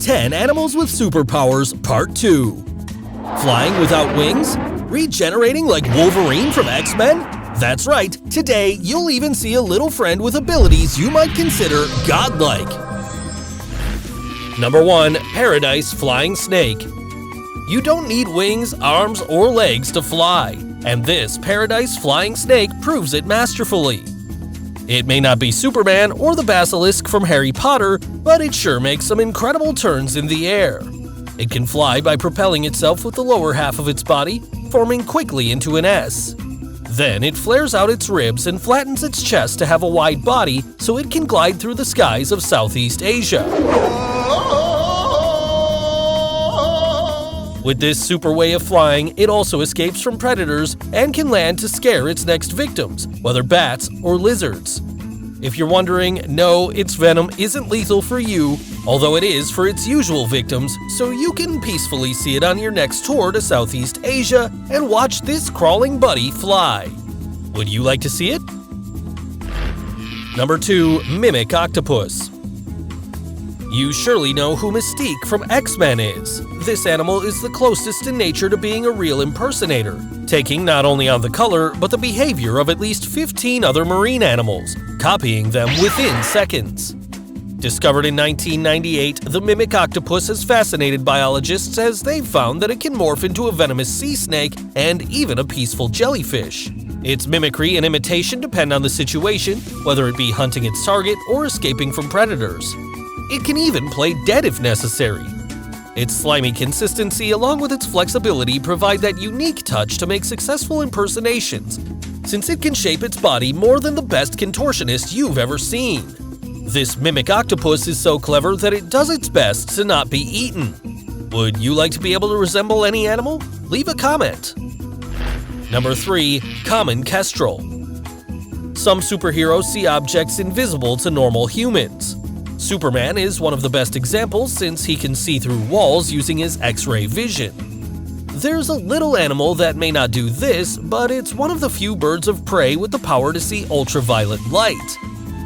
10 Animals with Superpowers Part 2. Flying without wings? Regenerating like Wolverine from X-Men? That's right, today you'll even see a little friend with abilities you might consider godlike. Number 1. Paradise Flying Snake. You don't need wings, arms, or legs to fly, and this Paradise Flying Snake proves it masterfully. It may not be Superman or the basilisk from Harry Potter, but it sure makes some incredible turns in the air. It can fly by propelling itself with the lower half of its body, forming quickly into an S. Then it flares out its ribs and flattens its chest to have a wide body so it can glide through the skies of Southeast Asia. With this super way of flying, it also escapes from predators and can land to scare its next victims, whether bats or lizards. If you're wondering, no, its venom isn't lethal for you, although it is for its usual victims, so you can peacefully see it on your next tour to Southeast Asia and watch this crawling buddy fly. Would you like to see it? Number 2. Mimic Octopus. You surely know who Mystique from X-Men is. This animal is the closest in nature to being a real impersonator, taking not only on the color, but the behavior of at least 15 other marine animals, copying them within seconds. Discovered in 1998, the mimic octopus has fascinated biologists as they've found that it can morph into a venomous sea snake and even a peaceful jellyfish. Its mimicry and imitation depend on the situation, whether it be hunting its target or escaping from predators. It can even play dead if necessary. Its slimy consistency along with its flexibility provide that unique touch to make successful impersonations, since it can shape its body more than the best contortionist you've ever seen. This mimic octopus is so clever that it does its best to not be eaten. Would you like to be able to resemble any animal? Leave a comment. Number 3. Common kestrel. Some superheroes see objects invisible to normal humans. Superman is one of the best examples since he can see through walls using his X-ray vision. There's a little animal that may not do this, but it's one of the few birds of prey with the power to see ultraviolet light.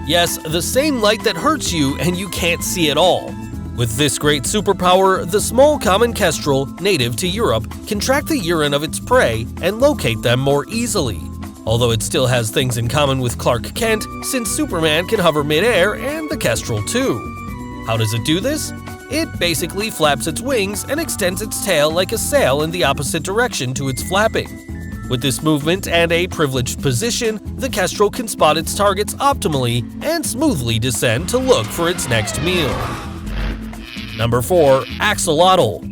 Yes, the same light that hurts you and you can't see at all. With this great superpower, the small common kestrel, native to Europe, can track the urine of its prey and locate them more easily. Although it still has things in common with Clark Kent, since Superman can hover mid-air and the kestrel too. How does it do this? It basically flaps its wings and extends its tail like a sail in the opposite direction to its flapping. With this movement and a privileged position, the kestrel can spot its targets optimally and smoothly descend to look for its next meal. Number 4. Axolotl.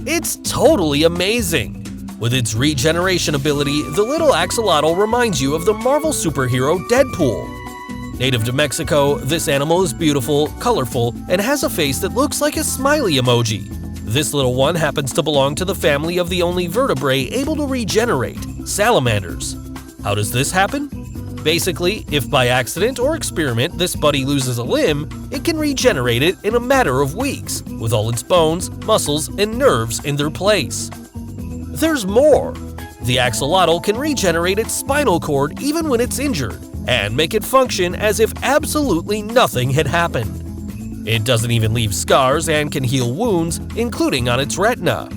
It's totally amazing. With its regeneration ability, the little axolotl reminds you of the Marvel superhero Deadpool. Native to Mexico, this animal is beautiful, colorful, and has a face that looks like a smiley emoji. This little one happens to belong to the family of the only vertebrae able to regenerate, salamanders. How does this happen? Basically, if by accident or experiment this buddy loses a limb, it can regenerate it in a matter of weeks, with all its bones, muscles, and nerves in their place. There's more. The axolotl can regenerate its spinal cord even when it's injured, and make it function as if absolutely nothing had happened. It doesn't even leave scars and can heal wounds, including on its retina.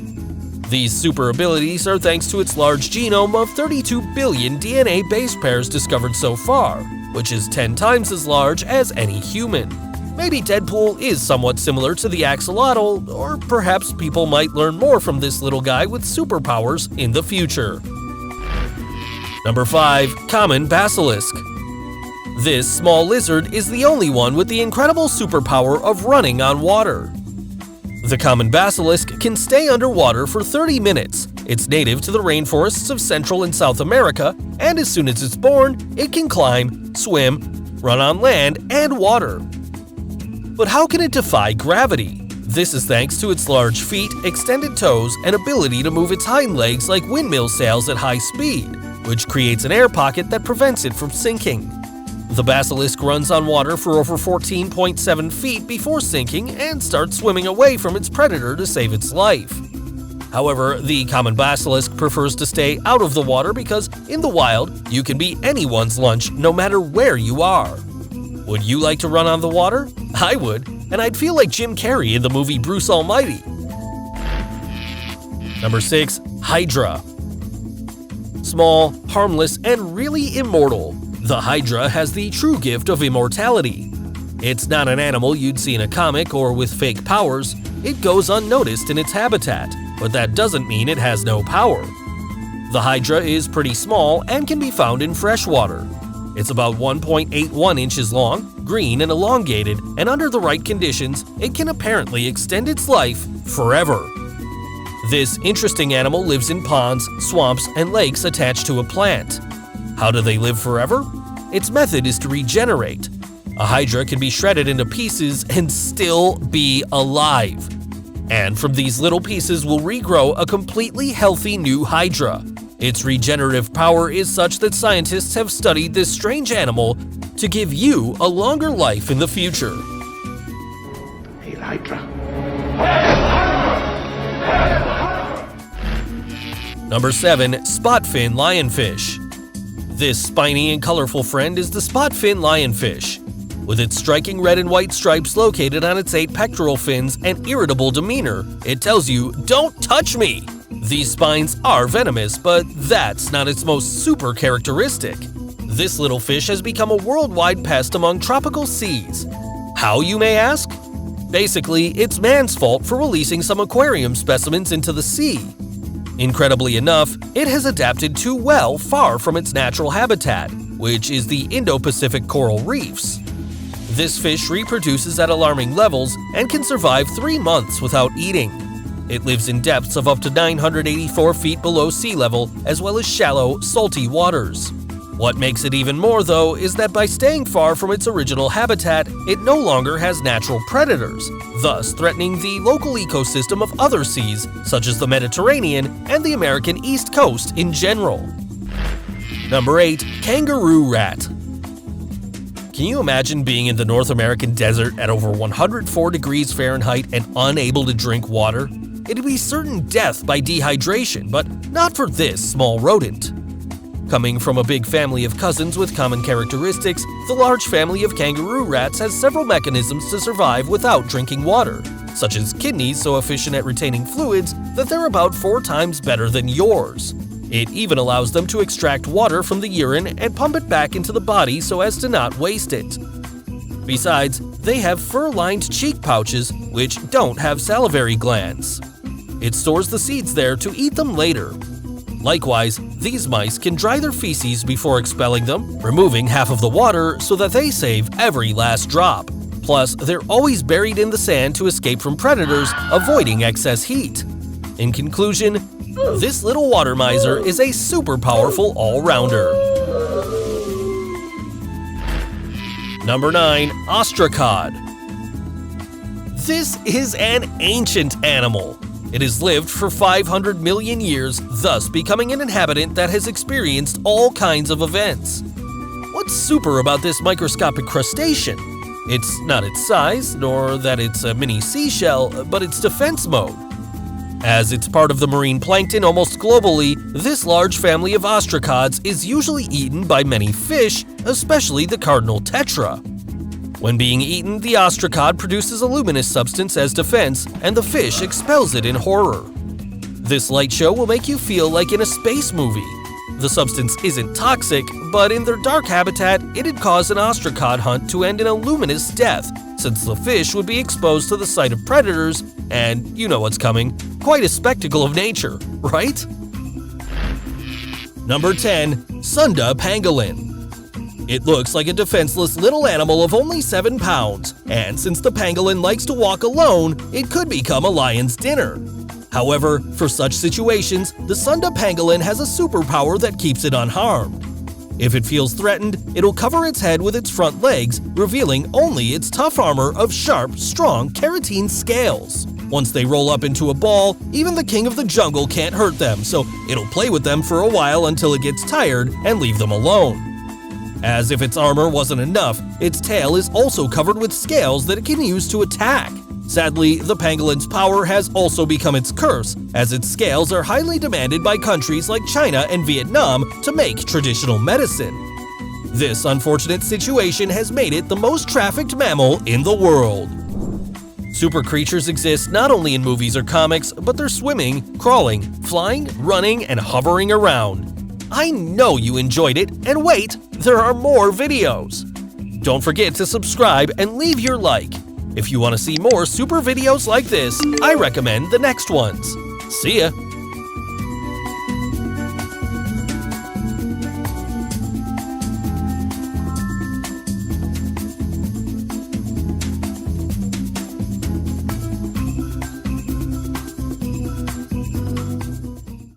These super abilities are thanks to its large genome of 32 billion DNA base pairs discovered so far, which is 10 times as large as any human. Maybe Deadpool is somewhat similar to the axolotl, or perhaps people might learn more from this little guy with superpowers in the future. Number 5. Common basilisk. This small lizard is the only one with the incredible superpower of running on water. The common basilisk can stay underwater for 30 minutes. It's native to the rainforests of Central and South America, and as soon as it's born, it can climb, swim, run on land, and water. But how can it defy gravity? This is thanks to its large feet, extended toes, and ability to move its hind legs like windmill sails at high speed, which creates an air pocket that prevents it from sinking. The basilisk runs on water for over 14.7 feet before sinking and starts swimming away from its predator to save its life. However, the common basilisk prefers to stay out of the water because in the wild, you can be anyone's lunch no matter where you are. Would you like to run on the water? I would. and I'd feel like Jim Carrey in the movie Bruce Almighty. Number 6. Hydra. Small, harmless, and really immortal, the Hydra has the true gift of immortality. It's not an animal you'd see in a comic or with fake powers. It goes unnoticed in its habitat, but that doesn't mean it has no power. The Hydra is pretty small and can be found in freshwater. It's about 1.81 inches long, green and elongated, and under the right conditions, it can apparently extend its life forever. This interesting animal lives in ponds, swamps, and lakes attached to a plant. How do they live forever? Its method is to regenerate. A Hydra can be shredded into pieces and still be alive. And from these little pieces will regrow a completely healthy new Hydra. Its regenerative power is such that scientists have studied this strange animal to give you a longer life in the future. Hail Hydra. Number 7. Spotfin lionfish. This spiny and colorful friend is the spotfin lionfish. With its striking red and white stripes located on its 8 pectoral fins and irritable demeanor, it tells you, "Don't touch me!" These spines are venomous, but that's not its most super characteristic. This little fish has become a worldwide pest among tropical seas. How, you may ask? Basically, it's man's fault for releasing some aquarium specimens into the sea. Incredibly enough, it has adapted too well far from its natural habitat, which is the Indo-Pacific coral reefs. This fish reproduces at alarming levels and can survive 3 months without eating. It lives in depths of up to 984 feet below sea level, as well as shallow, salty waters. What makes it even more, though, is that by staying far from its original habitat, it no longer has natural predators, thus threatening the local ecosystem of other seas, such as the Mediterranean and the American East Coast in general. Number 8. Kangaroo rat. Can you imagine being in the North American desert at over 104 degrees Fahrenheit and unable to drink water? It'd be certain death by dehydration, but not for this small rodent. Coming from a big family of cousins with common characteristics, the large family of kangaroo rats has several mechanisms to survive without drinking water, such as kidneys so efficient at retaining fluids that they're about 4 times better than yours. It even allows them to extract water from the urine and pump it back into the body so as to not waste it. Besides, they have fur-lined cheek pouches which don't have salivary glands. It stores the seeds there to eat them later. Likewise, these mice can dry their feces before expelling them, removing half of the water so that they save every last drop. Plus, they're always buried in the sand to escape from predators, avoiding excess heat. In conclusion, this little water miser is a super powerful all-rounder. Number 9. Ostracod. This is an ancient animal. It has lived for 500 million years, thus becoming an inhabitant that has experienced all kinds of events. What's super about this microscopic crustacean? It's not its size, nor that it's a mini seashell, but its defense mode. As it's part of the marine plankton almost globally, this large family of ostracods is usually eaten by many fish, especially the cardinal tetra. When being eaten, the ostracod produces a luminous substance as defense, and the fish expels it in horror. This light show will make you feel like in a space movie. The substance isn't toxic, but in their dark habitat, it'd cause an ostracod hunt to end in a luminous death, since the fish would be exposed to the sight of predators, and you know what's coming, quite a spectacle of nature, right? Number 10. Sunda pangolin. It looks like a defenseless little animal of only 7 pounds, and since the pangolin likes to walk alone, it could become a lion's dinner. However, for such situations, the Sunda pangolin has a superpower that keeps it unharmed. If it feels threatened, it'll cover its head with its front legs, revealing only its tough armor of sharp, strong keratin scales. Once they roll up into a ball, even the king of the jungle can't hurt them, so it'll play with them for a while until it gets tired and leave them alone. As if its armor wasn't enough, its tail is also covered with scales that it can use to attack. Sadly, the pangolin's power has also become its curse, as its scales are highly demanded by countries like China and Vietnam to make traditional medicine. This unfortunate situation has made it the most trafficked mammal in the world. Super creatures exist not only in movies or comics, but they're swimming, crawling, flying, running, and hovering around. I know you enjoyed it, and wait, there are more videos! Don't forget to subscribe and leave your like. If you want to see more super videos like this, I recommend the next ones. See ya!